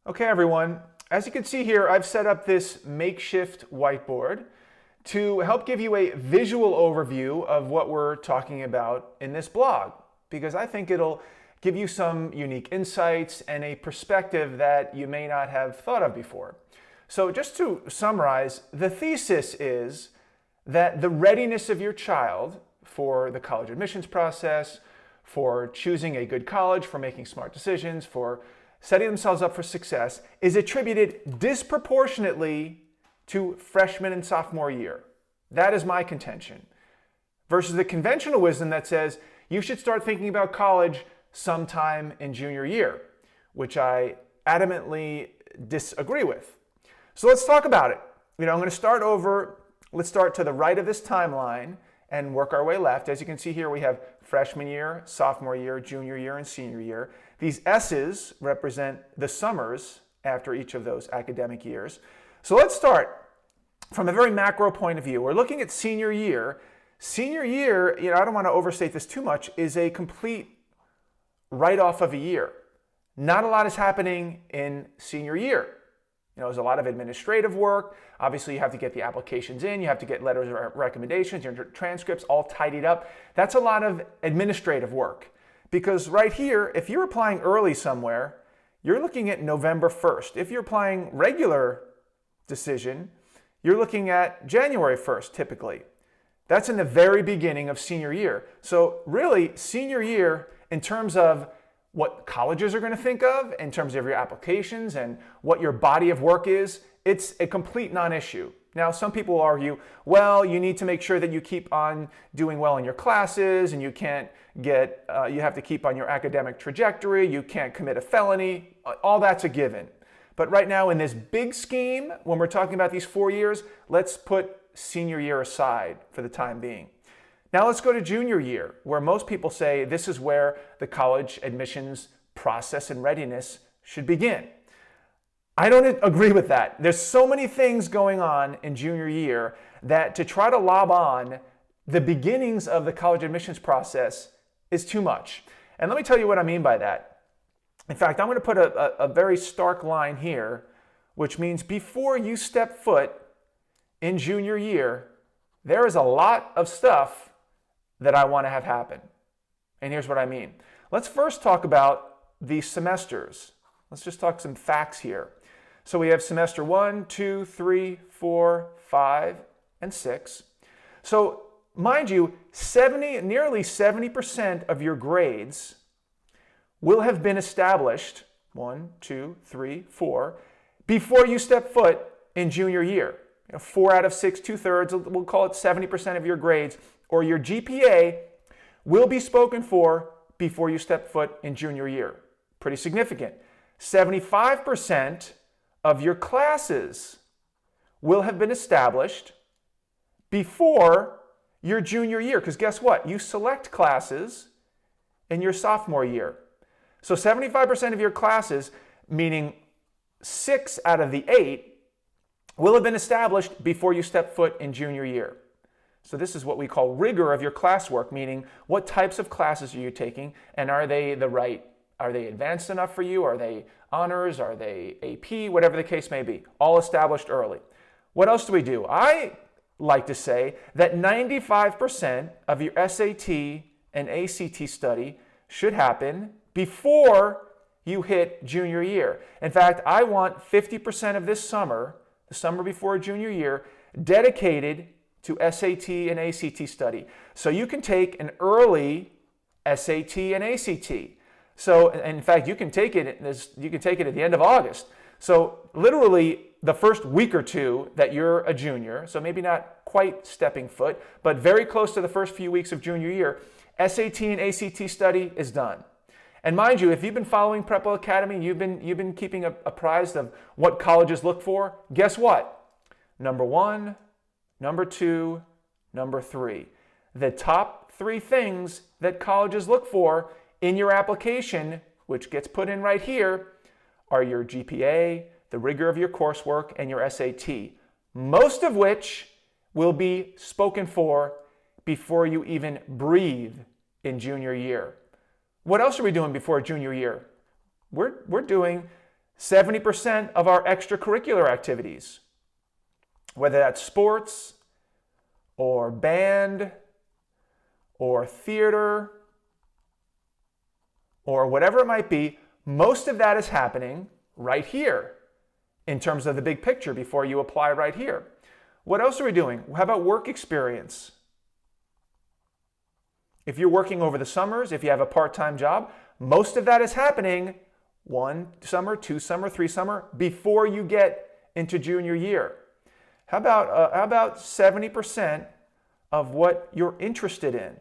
Okay, everyone. As you can see here, I've set up this makeshift whiteboard to help give you a visual overview of what we're talking about in this blog, because I think it'll give you some unique insights and a perspective that you may not have thought of before. So just to summarize, the thesis is that the readiness of your child for the college admissions process, for choosing a good college, for making smart decisions, for setting themselves up for success, is attributed disproportionately to freshman and sophomore year. That is my contention. Versus the conventional wisdom that says you should start thinking about college sometime in junior year, which I adamantly disagree with. So let's talk about it. I'm going to start over. Let's start to the right of this timeline and work our way left. As you can see here, we have freshman year, sophomore year, junior year, and senior year. These S's represent the summers after each of those academic years. So let's start from a very macro point of view. We're looking at senior year. Senior year, I don't want to overstate this too much, is a complete write-off of a year. Not a lot is happening in senior year. There's a lot of administrative work. Obviously, you have to get the applications in. You have to get letters of recommendations, your transcripts all tidied up. That's a lot of administrative work. Because right here, if you're applying early somewhere, you're looking at November 1st. If you're applying regular decision, you're looking at January 1st, typically. That's in the very beginning of senior year. So really, senior year, in terms of what colleges are going to think of, in terms of your applications and what your body of work is, it's a complete non-issue. Now, some people will argue, well, you need to make sure that you keep on doing well in your classes and you have to keep on your academic trajectory, you can't commit a felony, all that's a given. But right now in this big scheme, when we're talking about these 4 years, let's put senior year aside for the time being. Now let's go to junior year, where most people say this is where the college admissions process and readiness should begin. I don't agree with that. There's so many things going on in junior year that to try to lob on the beginnings of the college admissions process is too much. And let me tell you what I mean by that. In fact, I'm going to put a very stark line here, which means before you step foot in junior year, there is a lot of stuff that I want to have happen. And here's what I mean. Let's first talk about the semesters. Let's just talk some facts here. So we have semester 1, 2, 3, 4, 5, and 6. So mind you, nearly 70% of your grades will have been established, 1, 2, 3, 4, before you step foot in junior year. 4 out of 6, 2/3, we'll call it 70% of your grades, or your GPA will be spoken for before you step foot in junior year. Pretty significant. 75% of your classes will have been established before your junior year. Because guess what? You select classes in your sophomore year. So 75% of your classes, meaning 6 out of the 8, will have been established before you step foot in junior year. So this is what we call rigor of your classwork, meaning what types of classes are you taking, and are they advanced enough for you? Are they honors? Are they AP? Whatever the case may be. All established early. What else do we do? I like to say that 95% of your SAT and ACT study should happen before you hit junior year. In fact, I want 50% of this summer, the summer before junior year, dedicated to SAT and ACT study. So you can take an early SAT and ACT. So in fact, you can take it at the end of August. So literally the first week or two that you're a junior, so maybe not quite stepping foot, but very close to the first few weeks of junior year, SAT and ACT study is done. And mind you, if you've been following Prep Academy, you've been keeping apprised of what colleges look for, guess what? Number 1, number 2, number 3. The top 3 things that colleges look for in your application, which gets put in right here, are your GPA, the rigor of your coursework, and your SAT. Most of which will be spoken for before you even breathe in junior year. What else are we doing before junior year? We're doing 70% of our extracurricular activities, whether that's sports or band or theater or whatever it might be, most of that is happening right here in terms of the big picture before you apply right here. What else are we doing? How about work experience? If you're working over the summers, if you have a part-time job, most of that is happening 1 summer, 2 summer, 3 summer before you get into junior year. How about 70% of what you're interested in?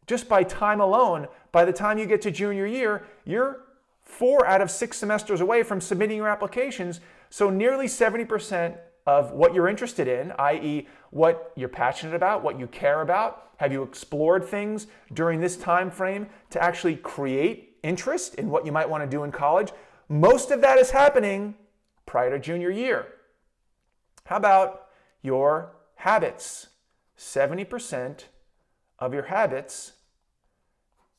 Just by time alone, by the time you get to junior year, you're 4 out of 6 semesters away from submitting your applications. So nearly 70% of what you're interested in, i.e. what you're passionate about, what you care about, have you explored things during this time frame to actually create interest in what you might want to do in college? Most of that is happening prior to junior year. How about your habits? 70% of your habits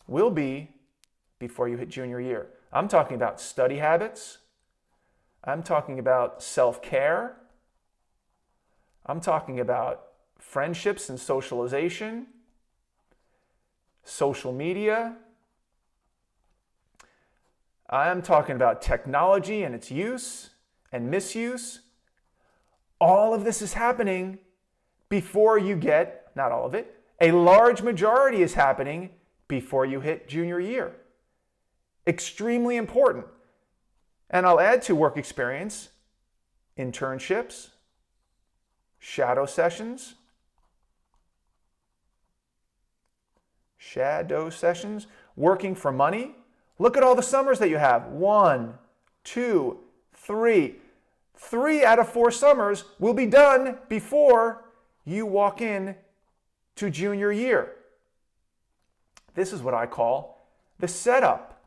will be before you hit junior year. I'm talking about study habits. I'm talking about self-care. I'm talking about friendships and socialization, social media. I'm talking about technology and its use and misuse. All of this is happening before you get, not all of it, a large majority is happening before you hit junior year. Extremely important. And I'll add to work experience, internships, shadow sessions, working for money. Look at all the summers that you have. 1, 2, 3. 3 out of 4 summers will be done before you walk in to junior year. This is what I call the setup,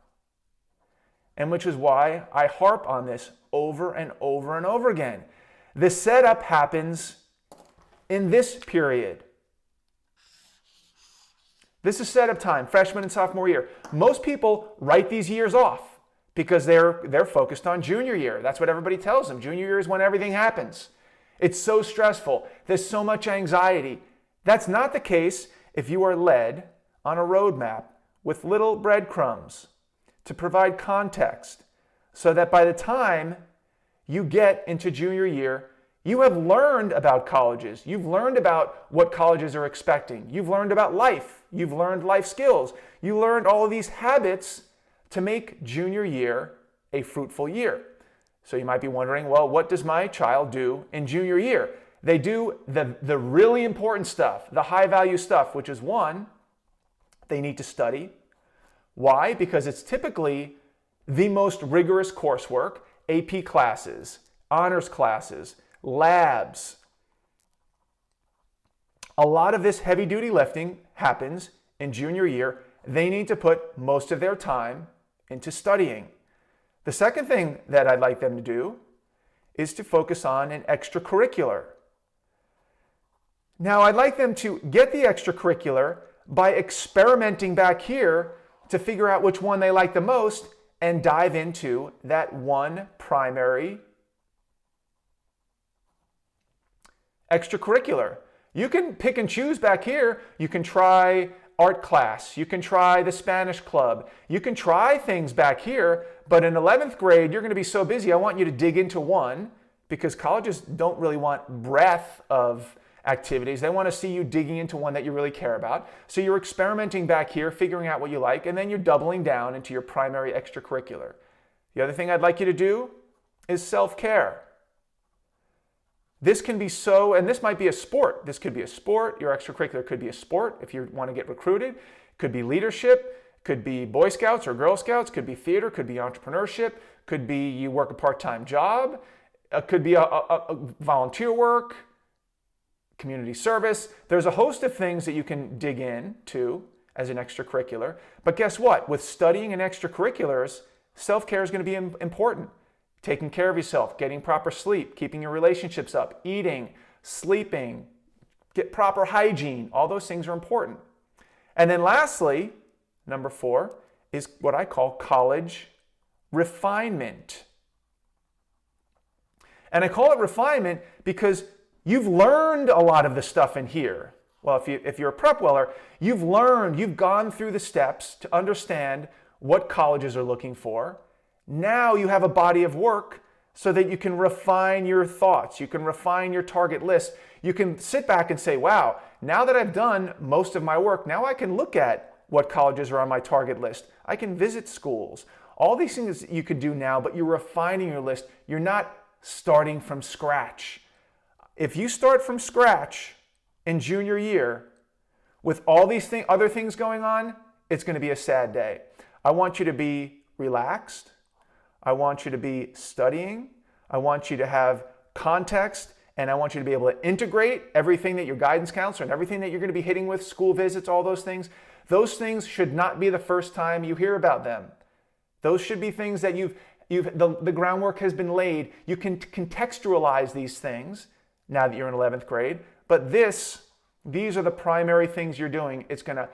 and which is why I harp on this over and over and over again. The setup happens in this period. This is setup time, freshman and sophomore year. Most people write these years off because they're focused on junior year. That's what everybody tells them. Junior year is when everything happens. It's so stressful. There's so much anxiety. That's not the case if you are led on a roadmap with little breadcrumbs to provide context so that by the time you get into junior year, you have learned about colleges. You've learned about what colleges are expecting. You've learned about life. You've learned life skills. You learned all of these habits to make junior year a fruitful year. So you might be wondering, well, what does my child do in junior year? They do the really important stuff, the high value stuff, which is 1, they need to study. Why? Because it's typically the most rigorous coursework, AP classes, honors classes, labs. A lot of this heavy duty lifting happens in junior year. They need to put most of their time into studying. The second thing that I'd like them to do is to focus on an extracurricular. Now, I'd like them to get the extracurricular by experimenting back here to figure out which one they like the most and dive into that one primary extracurricular. You can pick and choose back here. You can try art class. You can try the Spanish club. You can try things back here, but in 11th grade, you're going to be so busy. I want you to dig into one because colleges don't really want breadth of activities. They want to see you digging into one that you really care about. So you're experimenting back here, figuring out what you like, and then you're doubling down into your primary extracurricular. The other thing I'd like you to do is self-care. This can be so, and this might be a sport. This could be a sport. Your extracurricular could be a sport if you want to get recruited. It could be leadership. It could be Boy Scouts or Girl Scouts. It could be theater. It could be entrepreneurship. It could be you work a part-time job. It could be a volunteer work, community service. There's a host of things that you can dig into as an extracurricular. But guess what? With studying and extracurriculars, self-care is going to be important. Taking care of yourself, getting proper sleep, keeping your relationships up, eating, sleeping, get proper hygiene. All those things are important. And then lastly, number 4 is what I call college refinement. And I call it refinement because you've learned a lot of the stuff in here. Well, if you're a prep weller, you've gone through the steps to understand what colleges are looking for. Now you have a body of work so that you can refine your thoughts. You can refine your target list. You can sit back and say, wow, now that I've done most of my work, now I can look at what colleges are on my target list. I can visit schools. All these things you could do now, but you're refining your list. You're not starting from scratch. If you start from scratch in junior year with all these other things going on, it's going to be a sad day. I want you to be relaxed. I want you to be studying. I want you to have context, and I want you to be able to integrate everything that your guidance counselor and everything that you're going to be hitting with, school visits, all those things. Those things should not be the first time you hear about them. Those should be things that the groundwork has been laid. You can contextualize these things now that you're in 11th grade, but these are the primary things you're doing. It's going to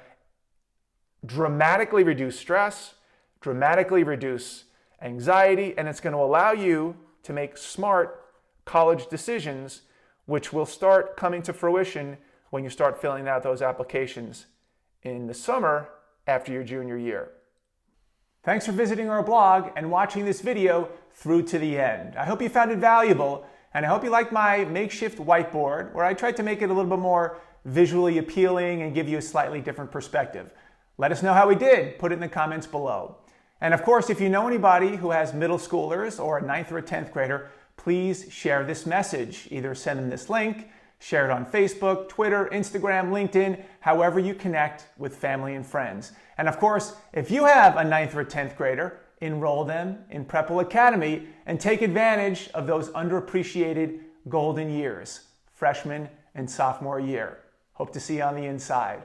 dramatically reduce stress, dramatically reduce anxiety, and it's going to allow you to make smart college decisions, which will start coming to fruition when you start filling out those applications in the summer after your junior year. Thanks for visiting our blog and watching this video through to the end. I hope you found it valuable, and I hope you liked my makeshift whiteboard, where I tried to make it a little bit more visually appealing and give you a slightly different perspective. Let us know how we did. Put it in the comments below. And of course, if you know anybody who has middle schoolers or a 9th or a 10th grader, please share this message. Either send them this link, share it on Facebook, Twitter, Instagram, LinkedIn, however you connect with family and friends. And of course, if you have a 9th or a 10th grader, enroll them in Prepple Academy and take advantage of those underappreciated golden years, freshman and sophomore year. Hope to see you on the inside.